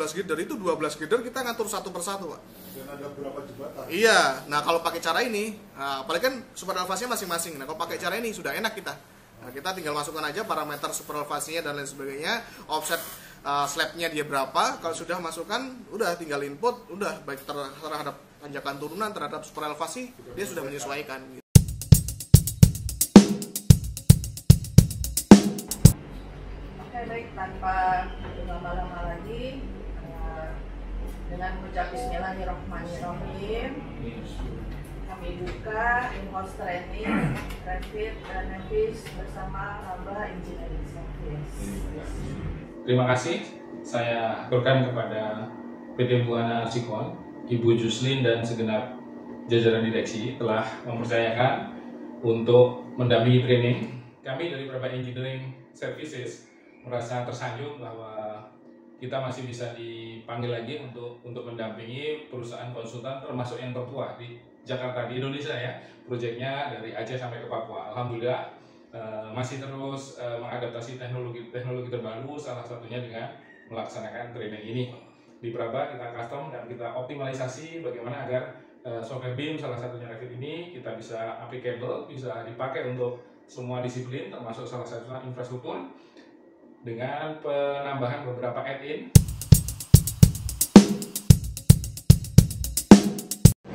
12 girder itu 12 girder kita ngatur satu persatu, Pak. Dan ada berapa jembatan? Iya, nah kalau pakai cara ini, apalagi kan super elevasinya masing-masing. Nah kalau pakai cara ini sudah enak kita. Nah, kita tinggal masukkan aja parameter super elevasinya dan lain sebagainya, offset slabnya dia berapa. Kalau sudah masukkan, udah tinggal input, udah baik terhadap tanjakan turunan, terhadap super elevasi, dia sudah menyesuaikan. Oke, baik, tanpa berlama-lama lagi, dengan mengucap Bismillahirrahmanirrahim, kami buka in-house training Revit dan Nevis bersama Laba Engineering Service. Terima kasih saya aturkan kepada PT Buana Arsikon, Ibu Juslin dan segenap jajaran direksi telah mempercayakan untuk mendampingi training. Kami dari Praba Engineering Services merasa tersanjung bahwa kita masih bisa dipanggil lagi untuk mendampingi perusahaan konsultan termasuk yang tertua di Jakarta, di Indonesia ya. Proyeknya dari Aceh sampai ke Papua. Alhamdulillah masih terus mengadaptasi teknologi terbaru, salah satunya dengan melaksanakan training ini. Di Praba kita custom dan kita optimalisasi bagaimana agar software BIM salah satunya Revit ini kita bisa applicable, bisa dipakai untuk semua disiplin termasuk salah satunya infrastruktur dengan penambahan beberapa add-in.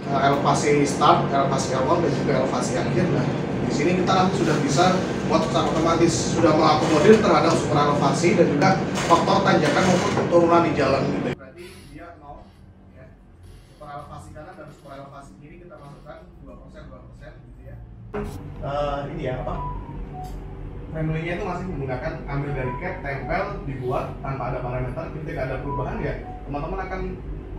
Elevasi start, elevasi awal dan juga elevasi akhir. Nah, di sini kita nanti sudah bisa buat secara otomatis sudah mengakomodir terhadap super elevasi dan juga faktor tanjakan maupun turunan di jalan gitu. Berarti dia mau ya, super elevasi kanan dan super elevasi kiri kita masukkan 2% gitu ya. Ini ya apa? Family-nya itu masih menggunakan ambil dari CAD, tempel, dibuat tanpa ada parameter. Ketika ada perubahan ya teman-teman akan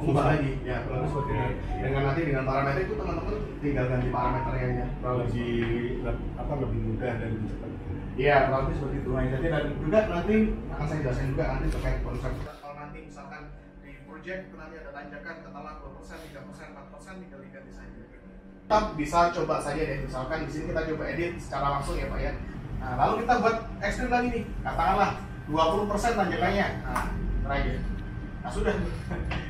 mengubah lagi ya, terus seperti ini. Dengan nanti dengan parameter itu teman-teman tinggal ganti parameternya ya. Lebih mudah dan lebih cepat. Iya, berarti seperti itu. Nah, jadi dan juga nanti akan saya jelasin juga nanti terkait konsep. Kalau nanti misalkan di project itu nanti ada tanjakan katakanlah 2%, 3%, 4%, tinggal diganti saja. Kita bisa coba saja deh, misalkan di sini kita coba edit secara langsung ya Pak ya. Nah, lalu kita buat ekstrim lagi nih, katakanlah 20% tanjakannya. Nah, terakhir. Nah, sudah.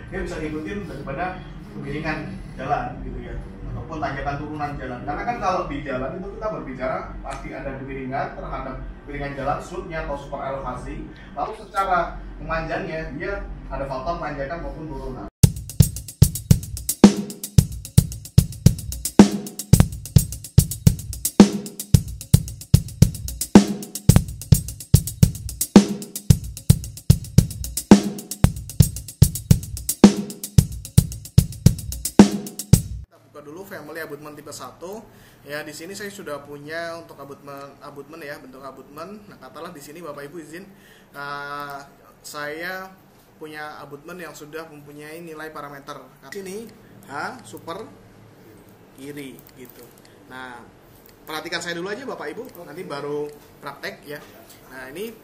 Dia bisa diikutin daripada kemiringan jalan gitu ya, ataupun tanjakan turunan jalan. Karena kan kalau di jalan itu kita berbicara pasti ada kemiringan terhadap kemiringan jalan, slope-nya atau super elevasi. Lalu secara memanjangnya dia ada faktor tanjakan maupun turunan. Dulu family abutment tipe 1 ya. Di sini saya sudah punya untuk abutment ya, bentuk abutment. Nah, katakanlah di sini Bapak Ibu izin saya punya abutment yang sudah mempunyai nilai parameter. Sini H super kiri gitu. Nah, perhatikan saya dulu aja Bapak Ibu, nanti baru praktek ya. Nah, ini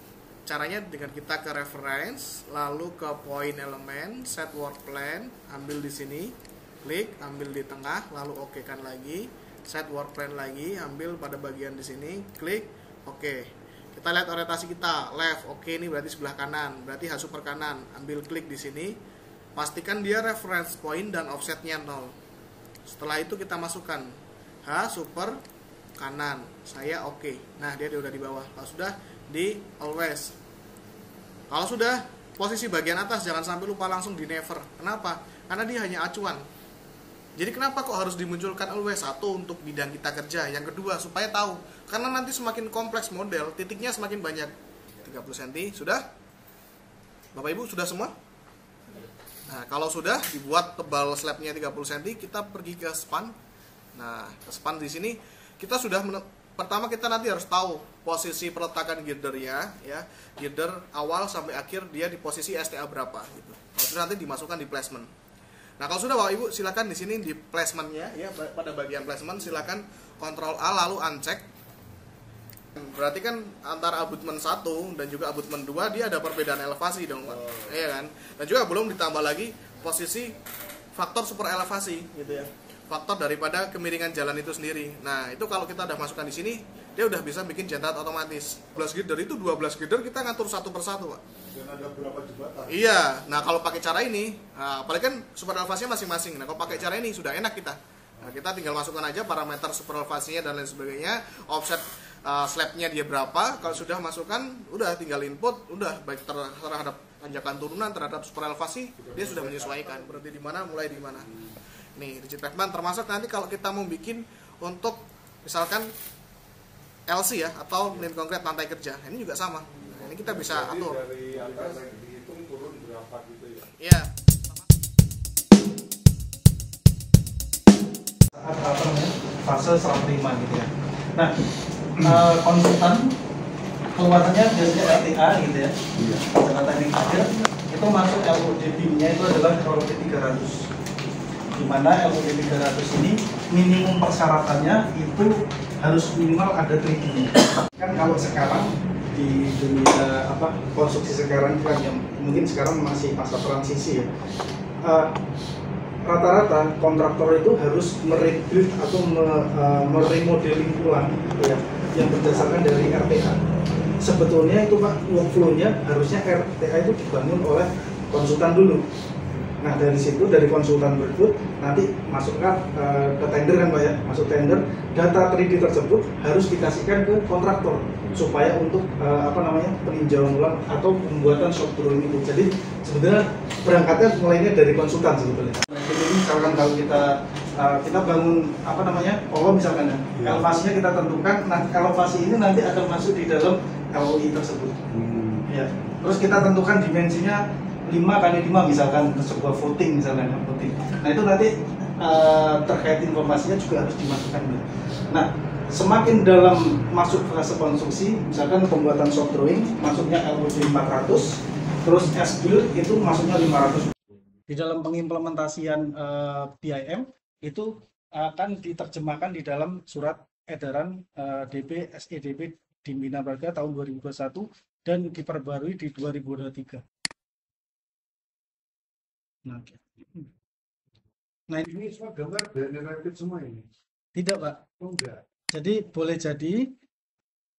caranya dengan kita ke reference, lalu ke point element, set work plan, ambil di sini. Klik, ambil di tengah, lalu oke kan lagi, set work plan lagi, ambil pada bagian di sini, klik, oke. Kita lihat orientasi kita, left, oke ini berarti sebelah kanan, berarti H super kanan, ambil klik di sini, pastikan dia reference point dan offsetnya 0. Setelah itu kita masukkan H super kanan, saya oke. Nah, dia udah di bawah. Kalau sudah di always. Kalau sudah posisi bagian atas jangan sampai lupa langsung di never. Kenapa? Karena dia hanya acuan. Jadi kenapa kok harus dimunculkan always? Satu, untuk bidang kita kerja. Yang kedua, supaya tahu. Karena nanti semakin kompleks model, titiknya semakin banyak. 30 cm, sudah? Bapak Ibu, sudah semua? Nah, kalau sudah dibuat tebal slabnya 30 cm, kita pergi ke span. Nah, ke span di sini, kita sudah pertama kita nanti harus tahu posisi peletakan girdernya, ya. Girder awal sampai akhir dia di posisi STA berapa gitu. Kalau sudah nanti dimasukkan di placement. Nah, kalau sudah Bapak Ibu silakan di sini di placementnya ya, pada bagian placement silakan Ctrl A lalu uncheck. Berarti kan antara abutment 1 dan juga abutment 2 dia ada perbedaan elevasi dong Pak. Iya kan? Dan juga belum ditambah lagi posisi faktor super elevasi gitu ya. Faktor daripada kemiringan jalan itu sendiri. Nah, itu kalau kita udah masukkan di sini dia udah bisa bikin jenderal otomatis. 12 girder itu 12 girder kita ngatur satu persatu, Pak. Dan ada berapa jembatan? Iya, nah kalau pakai cara ini, apalagi kan super elevasinya masing-masing. Nah kalau pakai cara ini sudah enak kita. Nah, kita tinggal masukkan aja parameter super elevasinya dan lain sebagainya, offset slabnya dia berapa. Kalau sudah masukkan, udah tinggal input, udah baik terhadap tanjakan turunan, terhadap super elevasi, dia sudah menyesuaikan. Berarti di mana, mulai di mana. Nih, rigid pavement termasuk nanti kalau kita mau bikin untuk misalkan LC ya atau lin konkret lantai kerja, ini juga sama. Nah, ini kita bisa atur. Dari atas dihitung turun berapa gitu ya? Iya. Apa namanya, fase serah terima gitu ya. Nah, konsultan keluarannya biasanya RTA gitu ya. Secara teknik aja itu masuk LOD BIM-nya itu adalah LOD 300. Di mana LOD 300 ini minimum persyaratannya itu harus minimal ada 3D-nya. Kan kalau sekarang di dunia konstruksi sekarang kan yang mungkin sekarang masih masa transisi ya. Rata-rata kontraktor itu harus merebuild atau meremodeling ulang ya, yang berdasarkan dari RTA. Sebetulnya itu Pak, workflow-nya harusnya RTA itu dibangun oleh konsultan dulu. Nah dari situ, dari konsultan berikut nanti masukkan ke tender kan Pak ya, masuk tender, data 3D tersebut harus dikasihkan ke kontraktor supaya untuk peninjauan ulang atau pembuatan shop drawing itu. Jadi sebenarnya berangkatnya mulainya dari konsultan sebetulnya. Jadi misalkan kalau kita bangun kolom misalkan ya, elevasinya kita tentukan, nah elevasi ini nanti akan masuk di dalam LOI tersebut. Ya. Terus kita tentukan dimensinya 5x5 misalkan sebuah footing misalkan footing. Nah itu nanti terkait informasinya juga harus dimasukkan. Nah semakin dalam masuk fase konstruksi, misalkan pembuatan shop drawing masuknya LOD 400, terus S-build itu masuknya 500. Di dalam pengimplementasian BIM itu akan diterjemahkan di dalam surat edaran DP SEDP di Bina Marga tahun 2021 dan diperbarui di 2023. Nah, Ini semua gambar dari Revit semua ini? tidak Pak. Oh enggak. Jadi boleh jadi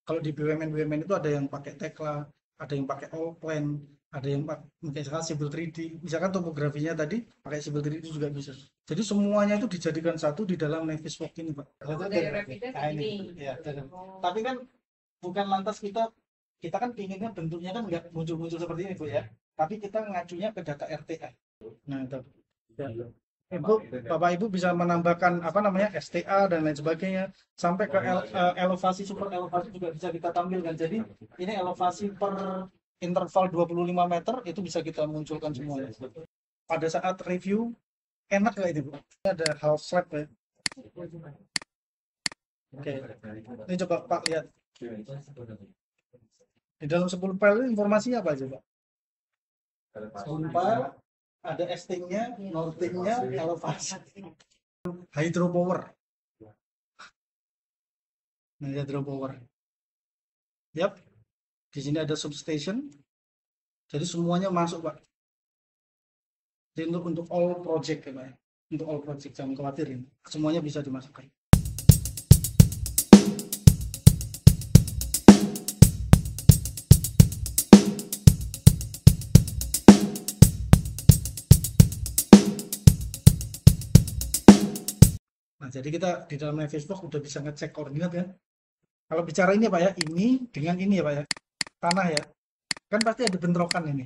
kalau di BUMN itu ada yang pakai Tekla, ada yang pakai all plan, ada yang pakai misalkan Civil 3D, misalkan topografinya tadi pakai Civil 3D juga bisa. Jadi semuanya itu dijadikan satu di dalam Navisworks ini Pak. Dari Revitnya ini. Ya, tapi kan bukan lantas kita kan pinginnya bentuknya kan nggak muncul-muncul seperti ini Bu ya, tapi kita ngacunya ke data RTA. Nah itu. Ya. Bapak Ibu bisa menambahkan STA dan lain sebagainya sampai ke elevasi super elevasi juga bisa kita tampilkan. Jadi ini elevasi per interval 25 meter itu bisa kita munculkan semuanya. Pada saat review enak nggak ini Bu? Ada half slab ya. Oke. Ini coba Pak lihat. Di dalam 10 file informasinya apa aja Pak? 10 file, ada estingnya, nortingnya, elevasi, hydropower. Nah, hydropower. Yap. Di sini ada substation. Jadi semuanya masuk Pak. Jadi untuk all project ya Pak. Untuk all project jangan khawatirin. Semuanya bisa dimasukkan. Nah, jadi kita di dalam Navisworks udah bisa ngecek koordinat ya. Kalau bicara ini Pak ya, ini dengan ini ya Pak ya, tanah ya, kan pasti ada bentrokan ini.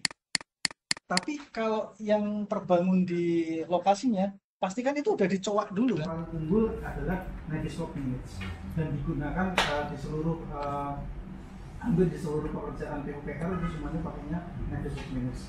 Tapi kalau yang terbangun di lokasinya, pastikan itu udah dicowak dulu. Yang unggul adalah Navisworks Minutes dan digunakan di seluruh hampir di seluruh pekerjaan PUPR itu semuanya pakainya Navisworks Minutes.